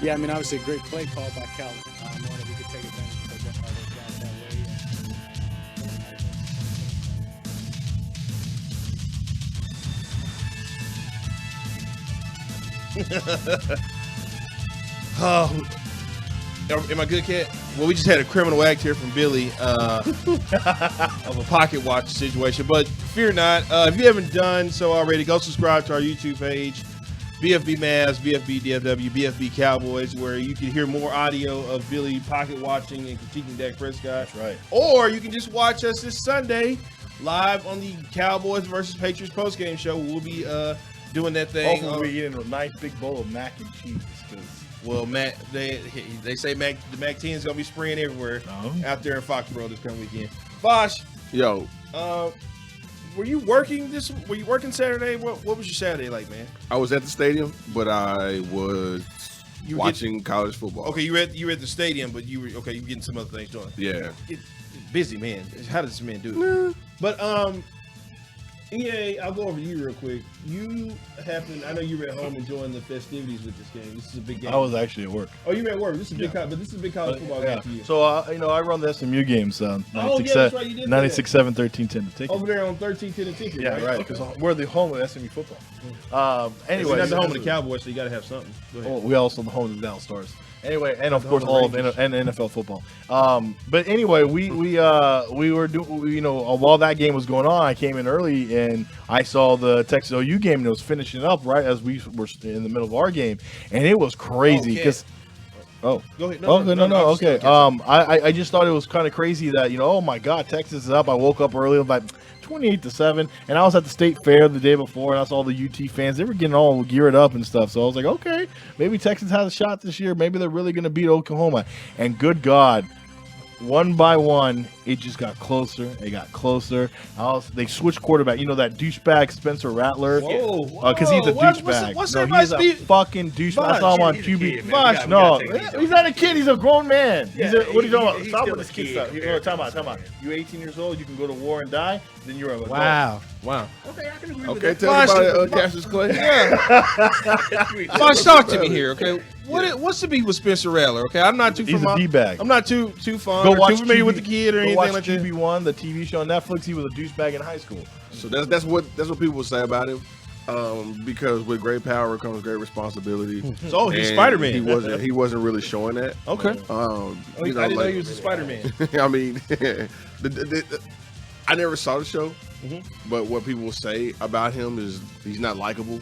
Yeah, I mean, obviously a great play call by Cal. Knowing that we could take advantage of those guys that way. Oh, am I good, Cat? Well, we just had a criminal act here from Billy of a pocket watch situation. But fear not. If you haven't done so already, go subscribe to our YouTube page, bFb Mavs, bFb DFW, bFb Cowboys, where you can hear more audio of Billy pocket watching and critiquing Dak Prescott. That's right. Or you can just watch us this Sunday live on the Cowboys versus Patriots postgame show. We'll be doing that thing. Hopefully we're eating a nice big bowl of mac and cheese. Well, Mac, they say the Mac 10 is gonna be spraying everywhere out there in Foxborough this coming weekend. Bosh, yo, were you working Saturday? What was your Saturday like, man? I was at the stadium, but I was watching college football. Okay, you were at the stadium, but you were getting some other things done. Yeah, busy, man. How does this man do it? But EA, I'll go over you real quick. I know you were at home enjoying the festivities with this game. This is a big game. I was actually at work. Oh, you were at work. This is big, but this is a big college football game for you. So, I run the SMU games. 96, that's right. You did 97, 13, 10 to ticket. Over there on 13-10 and ticket. Yeah, right. Because we're the home of SMU football. Anyway, you're not the home of the Cowboys, so you got to have something. Oh, we also the home of the Dallas Stars. Anyway, and of course all of NFL football. But anyway, we were doing, while that game was going on, I came in early and I saw the Texas OU game that was finishing up right as we were in the middle of our game, and it was crazy because. Oh, go ahead. No. Okay. I just thought it was kind of crazy that oh my God, Texas is up. I woke up early, like 28-7, and I was at the state fair the day before, and I saw the UT fans. They were getting all geared up and stuff. So I was like, okay, maybe Texas has a shot this year. Maybe they're really going to beat Oklahoma. And good God, one by one, it just got closer. It got closer. They switched quarterback. That douchebag Spencer Rattler. Whoa. Because he's a douchebag. No, he's a fucking douchebag. I saw him on QB. Vosh, no. He's not a kid. He's a grown man. What are you talking about? Stop with this kid stuff. Time out. You're 18 years old. You can go to war and die. Then you're a adult. Wow. Okay, I can agree with okay. that. Tell me about it, Cassius Clay. Yeah. Bosh, talk to me here, okay? What's the beef with Spencer Rattler? Okay, I'm not too. He's a D-bag. I'm not too fond. Go watch too familiar with the kid or anything like that. QB1, the TV show on Netflix. He was a douchebag in high school. So that's what people say about him. Because with great power comes great responsibility. So he's Spider-Man. He wasn't really showing that. Okay. I didn't know he was a Spider-Man. I mean, I never saw the show, but what people say about him is he's not likable.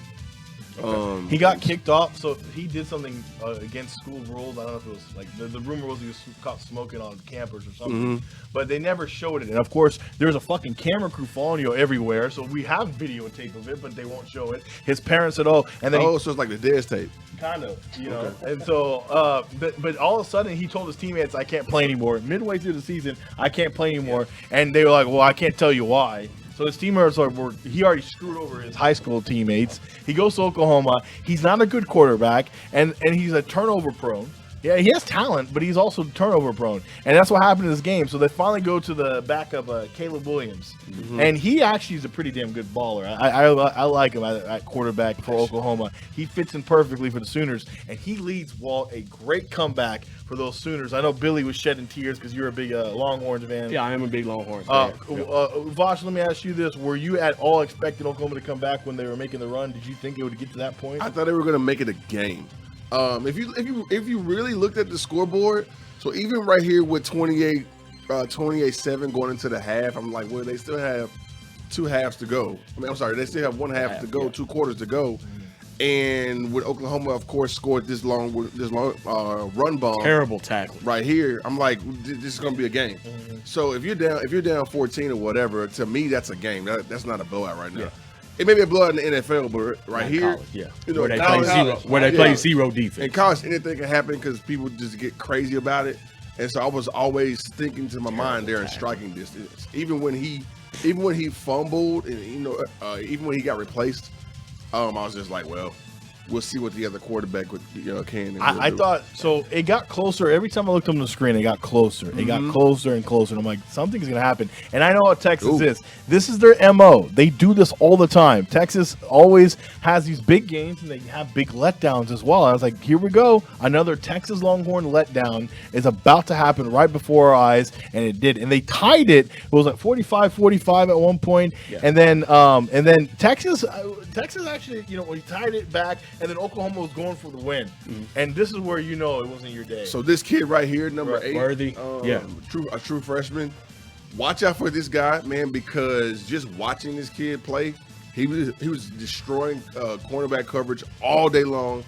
Okay. He got kicked off, so he did something against school rules. I don't know if it was like the rumor was he was caught smoking on campers or something, but they never showed it. And of course, there's a fucking camera crew following you everywhere, so we have videotape of it, but they won't show it. His parents said, "Oh," and then so it's like the Dez tape, kind of, Okay. And so, but all of a sudden, he told his teammates, "I can't play anymore." Midway through the season, I can't play anymore, and they were like, "Well, I can't tell you why." So his teammates he already screwed over his high school teammates. He goes to Oklahoma. He's not a good quarterback, and he's a turnover prone. Yeah, he has talent, but he's also turnover prone, and that's what happened in this game. So they finally go to the backup, Caleb Williams, and he actually is a pretty damn good baller. I like him at quarterback for Oklahoma. He fits in perfectly for the Sooners, and he leads Walt a great comeback for those Sooners. I know Billy was shedding tears because you're a big Longhorns fan. Yeah, I am a big Longhorns fan. Vosh, let me ask you this: were you at all expecting Oklahoma to come back when they were making the run? Did you think it would get to that point? I thought they were going to make it a game. If you really looked at the scoreboard, so even right here with 28-7 going into the half, I'm like, well, they still have two halves to go. I'm sorry, they still have one half to go, 2 quarters to go. And with Oklahoma, of course, scored this long run bomb, terrible tackle right here. I'm like, this is going to be a game. So if you're down 14 or whatever, to me that's a game. That's not a blowout right now. Yeah. It may be a blowout in the NFL, but right here, college, where they play zero defense. In college, anything can happen because people just get crazy about it. And so I was always thinking to my mind there in striking distance. Even when he fumbled, and even when he got replaced, I was just like, well, we'll see what the other quarterback can. I thought so. It got closer every time I looked on the screen. It got closer. It got closer and closer. And I'm like, something's gonna happen. And I know what Texas is. This is their MO. They do this all the time. Texas always has these big games and they have big letdowns as well. I was like, here we go. Another Texas Longhorn letdown is about to happen right before our eyes, and it did. And they tied it. It was like 45-45 at one point, and then Texas actually, when he tied it back, and then Oklahoma was going for the win. And this is where it wasn't your day. So this kid right here, number 8, Worthy, a true freshman. Watch out for this guy, man, because just watching this kid play, he was destroying cornerback coverage all day long,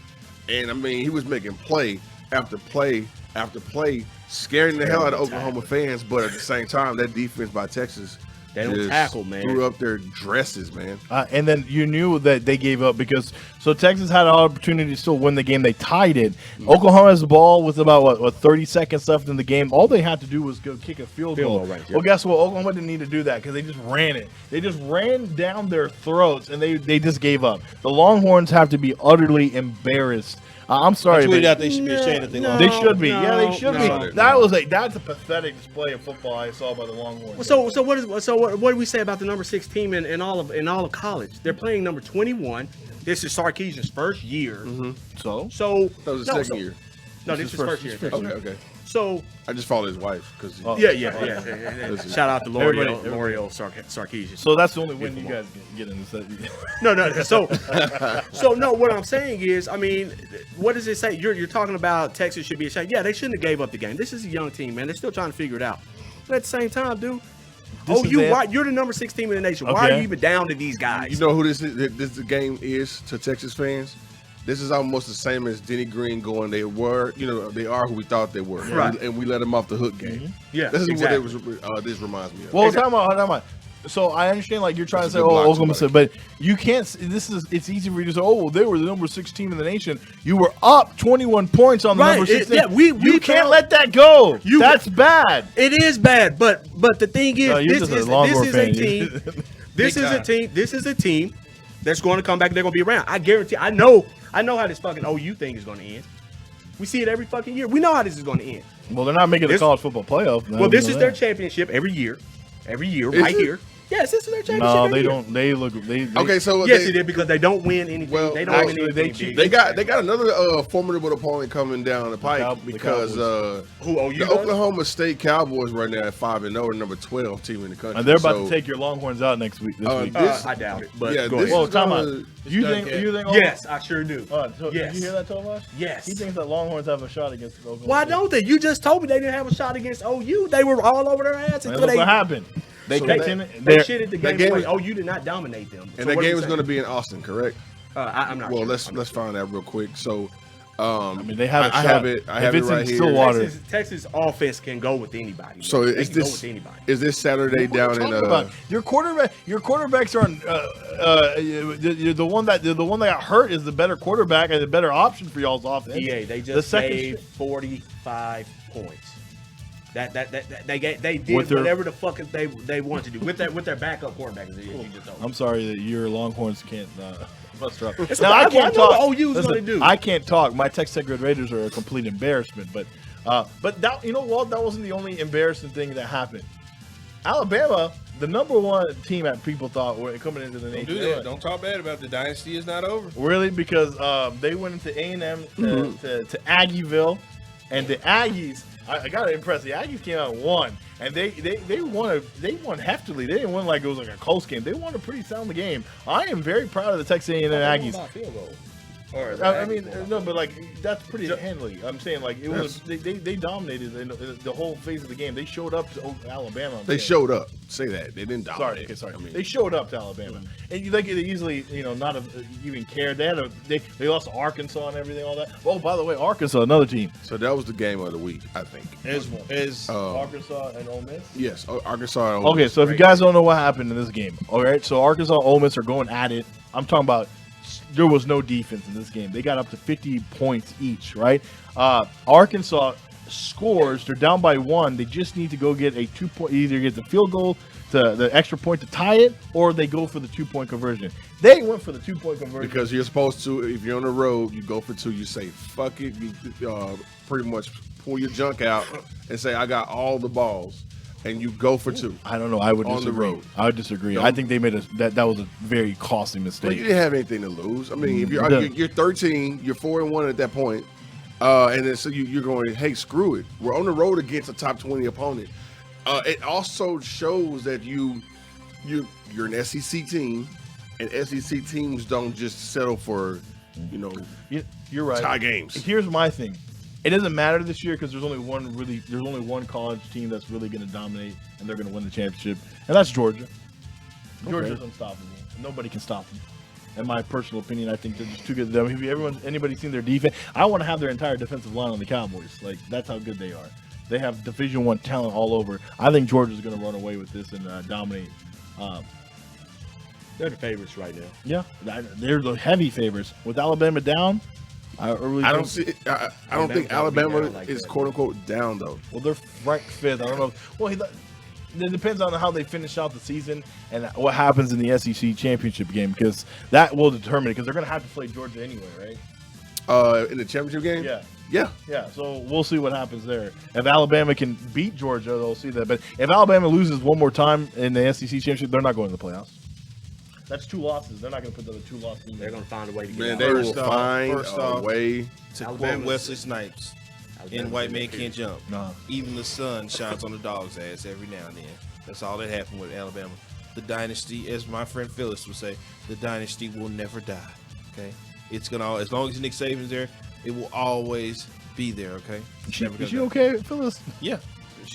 and I mean he was making play after play after play, scaring the hell out of Oklahoma fans. But at the same time, that defense by Texas. They don't tackle, man. Threw up their dresses, man. And then you knew that they gave up because Texas had an opportunity to still win the game. They tied it. Oklahoma has the ball with about what 30 seconds left in the game. All they had to do was go kick a field goal. Right, Well, guess what? Oklahoma didn't need to do that because they just ran it. They just ran down their throats and they just gave up. The Longhorns have to be utterly embarrassed. I'm sorry. They should be ashamed that they lost. They should be. They should no. be. That's a pathetic display of football I saw by the Longhorns. So what do we say about the number 6 team in all of college? They're playing number 21. This is Sarkisian's first year. So That was the second year. No, this is first year. Okay. So I just followed his wife because yeah. Shout out to L'Oreal Sarkisian. So that's the only win you guys get in this. No. So no. What I'm saying is, I mean, what does it say? You're talking about Texas should be ashamed. Yeah, they shouldn't have gave up the game. This is a young team, man. They're still trying to figure it out. But at the same time, dude. You're the number 6 team in the nation. Okay. Why are you even down to these guys? You know who this game is to Texas fans? This is almost the same as Denny Green going, they are who we thought they were. Right. And we let them off the hook game. Yeah, this is exactly. what this reminds me of. Well, talking about. So I understand, like you're trying to say, Oklahoma said, but you can't. It's easy for you to say, they were the number 6 team in the nation. You were up 21 points on the number 6 team. You can't let that go. That's bad. It is bad, but the thing is, this is a team that's going to come back and they're going to be around. I guarantee. I know how this fucking OU thing is going to end. We see it every fucking year. We know how this is going to end. Well, they're not making the college football playoff. Well, this is their championship every year. Right here. Yes, this is their championship. No, they don't. They look. Okay, so yes, they did because they don't win anything. Well, they don't win anything. They got another formidable opponent coming down the pike because the Oklahoma State Cowboys right now at 5-0, number 12 team in the country. And they're about to take your Longhorns out next week. This week. I doubt it. But yeah, go ahead. Well, time out. You think? Yes, I sure do. Yes. Did you hear that, Tomas? Yes. He thinks that Longhorns have a shot against Oklahoma. Why don't they? You just told me they didn't have a shot against OU. They were all over their ass. Look what happened. They shitted the game away. OU did not dominate them. And that game is going to be in Austin, correct? I'm not. Well, let's find out real quick. So, I mean, they have a shot. I have it right here. Stillwater. Texas offense can go with anybody. So is this Saturday down in your quarterbacks are the one that got hurt is the better quarterback and the better option for y'all's offense. Yeah, they just gave 45 points. They did whatever the fuck they wanted to do with their backup quarterback. I'm sorry that your Longhorns can't muster up. Now I can't talk. I can't talk. My Texas Tech Red Raiders are a complete embarrassment. But that that wasn't the only embarrassing thing that happened. Alabama, the number 1 team that people thought were coming into the nation. Don't do that. Don't talk bad about it. The dynasty is not over. Really, because they went into A&M to Aggieville, and the Aggies. I gotta impress. The Aggies came out and won, and they won heftily. They didn't win like it was like a close game. They won a pretty sound game. I am very proud of the Texas A&M Aggies. I mean, no, but like that's pretty handily. I'm saying like it was they dominated the whole phase of the game. They showed up to Alabama. They showed up. Say that they didn't dominate. Sorry. I mean, they showed up to Alabama, and they could easily not have even cared. They lost to Arkansas and everything, all that. Oh, by the way, Arkansas, another team. So that was the game of the week, I think. Is Arkansas and Ole Miss? Yes, Arkansas and Ole Miss. Okay, so if you guys don't know what happened in this game, all right, so Arkansas and Ole Miss are going at it. I'm talking about. There was no defense in this game. They got up to 50 points each, right? Arkansas scores. They're down by 1. They just need to go get a 2-point, either get the field goal the extra point to tie it, or they go for the 2-point conversion. They went for the 2-point conversion because you're supposed to. If you're on the road, you go for 2. You say fuck it. You pretty much pull your junk out and say I got all the balls, and you go for 2. I don't know. I would on disagree. the road. I would disagree. No. I think they made that was a very costly But mistake. you didn't have anything to lose. I mean, if you're 13, you're 4-1 at that point, and then so you're going, hey, screw it. We're on the road against a top 20 opponent. It also shows that you're an SEC team, and SEC teams don't just settle for, You're right. tie games. Here's my thing. It doesn't matter this year because there's only one college team that's really going to dominate, and they're going to win the championship, and that's Georgia. Georgia's unstoppable. Nobody can stop them. In my personal opinion, I think they're just too good. Have anybody seen their defense? I want to have their entire defensive line on the Cowboys. Like, that's how good they are. They have Division I talent all over. I think Georgia's going to run away with this and dominate. They're the favorites right now. Yeah, they're the heavy favorites. With Alabama down, I don't think Alabama down like is that. quote unquote down though. Well, they're ranked 5th. I don't know. Well, it depends on how they finish out the season and what happens in the SEC championship game, because that will determine it. Because they're going to have to play Georgia anyway, right? In the championship game. Yeah. So we'll see what happens there. If Alabama can beat Georgia, they'll see that. But if Alabama loses one more time in the SEC championship, they're not going to the playoffs. That's 2 losses. They're not going to put the other 2 losses in there. They're going to find a way to get Man, out. they will First off- find first a off- way. To Alabama's- quote Wesley Snipes, in White Man Can't Jump. Nah. Even the sun shines on the dog's ass every now and then. That's all that happened with Alabama. The dynasty, as my friend Phyllis would say, the dynasty will never die. Okay, it's gonna, as long as Nick Saban's there, it will always be there. Okay, Is she okay, Phyllis? Yeah,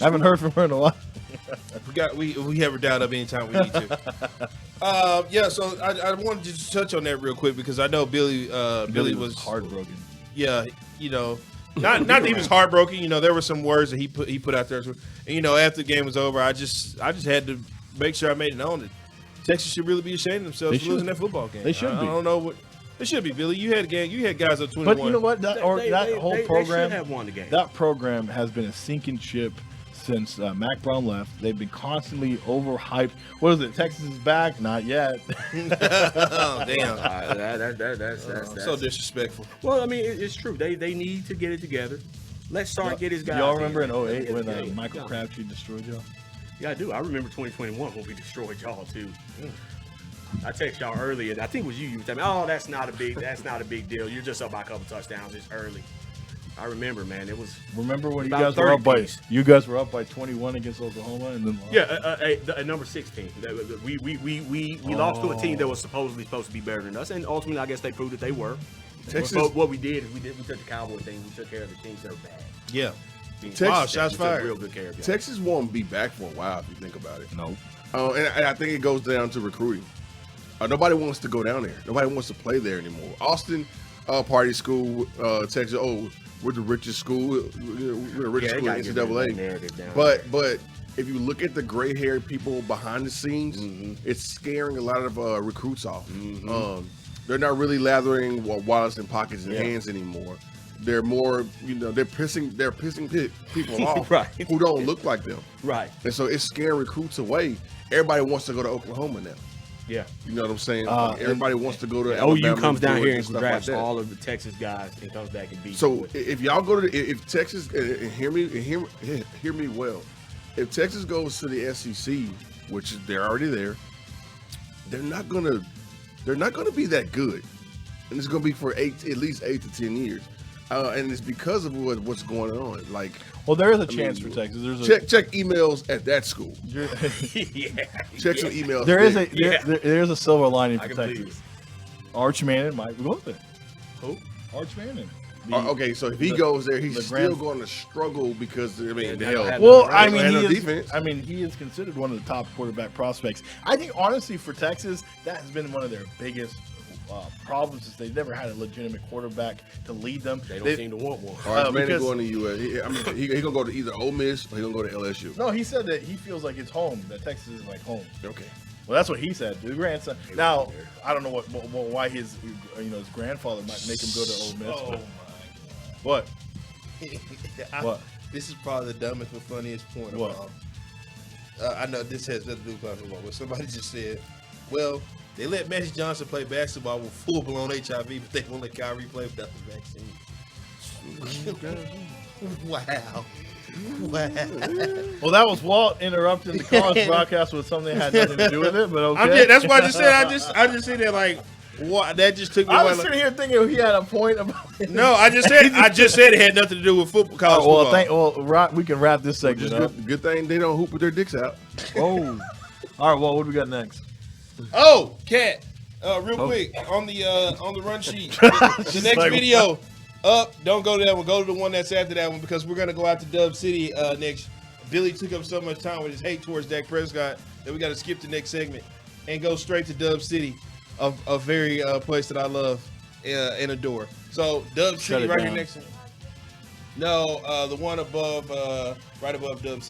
I haven't heard from her in a while. we have her dialed up anytime we need to. Yeah, so I wanted to just touch on that real quick because I know Billy was heartbroken. Yeah, not that he was heartbroken. There were some words that he put out there. And, after the game was over, I just had to make sure I made it known that Texas should really be ashamed of themselves for losing that football game. They should be. I don't know what they should be. Billy, you had a game. You had guys up 21. But you know what? That whole They program, should have won the game. that program has been a sinking ship since Mac Brown left. They've been constantly overhyped. What is it? Texas is back? Not yet. Oh, damn. That's So disrespectful. Well, I mean, it's true. They need to get it together. Let's start get his guys. Y'all remember in Let's 08 get it when together. Michael Crabtree destroyed y'all? Yeah, I do. I remember 2021 when we destroyed y'all too. I texted y'all earlier. I think it was you. You were telling me, "Oh, that's not a big deal. You're just up by a couple touchdowns. It's early." I remember, man. It was Remember when you About guys were up 30 by piece. 21 against Oklahoma and then lost? a number 16. We lost to a team that was supposedly supposed to be better than us, and ultimately, I guess they proved that they were. Texas- But what we did is we took the Cowboy thing. We took care of the teams that are bad. Yeah. Wow, shots fired. Real good care of y'all. Texas won't be back for a while if you think about it. No. And I think it goes down to recruiting. Nobody wants to go down there. Nobody wants to play there anymore. Austin, party school, Texas. Oh, we're the richest school. We're the richest they school in gotta get rid of that NCAA. narrative down But if you look at the gray-haired people behind the scenes, it's scaring a lot of recruits off. They're not really lathering wallets and pockets and hands anymore. They're more, they're pissing people off Right. who don't look like them. Right. And so it's scaring recruits away. Everybody wants to go to Oklahoma now. Yeah. You know what I'm saying? Everybody wants to go to OU Alabama, comes down Georgia, here and stuff drafts like that. all of the Texas guys and comes back and beats. So you. if y'all go to if Texas and hear me well, if Texas goes to the SEC, which they're already there, they're not gonna be that good, and it's gonna be for at least 8 to 10 years, and it's because of what's going on. Like, Well, there is a chance for Texas. There's check emails at that school. yeah. Check some emails. there is there. there is a silver lining I for can believe Texas. Arch Manning might go there. Who? Arch Manning. Okay, so if he goes there, he's the still grand- going to struggle because they don't hell, have Well, Right. I mean, And he no is, defense. I mean, he is considered one of the top quarterback prospects. I think, honestly, for Texas, that has been one of their biggest problems is they've never had a legitimate quarterback to lead them. They don't seem to want one. Arch Manning because- going to US. He gonna go to either Ole Miss or he gonna go to LSU. No, he said that he feels like it's home. That Texas is like home. Okay. Well, that's what he said. The grandson. Now, I don't know why his his grandfather might make him go to Ole Miss. Oh, but- my What? God. What? This is probably the dumbest but funniest point What? of all. I know this has nothing to do with basketball, but somebody just said, well, they let Magic Johnson play basketball with full-blown HIV, but they won't let Kyrie play without the vaccine. Wow. Well, that was Walt interrupting the college broadcast with something that had nothing to do with it, but okay. That's why I just said, I just said that like, what? That just took me. I was sitting here thinking he had a point about it. No, I just said it had nothing to do with football. College football. We can wrap this segment up. Good thing they don't hoop with their dicks out. Oh. All right, well, what do we got next? Oh, Cat. Real quick on the run sheet. The next video up. Don't go to that one. Go to the one that's after that one because we're gonna go out to Dub City next. Billy took up so much time with his hate towards Dak Prescott that we got to skip the next segment and go straight to Dub City, a very place that I love and adore. So Dub City right here next to me. No, the one above, right above Dub City.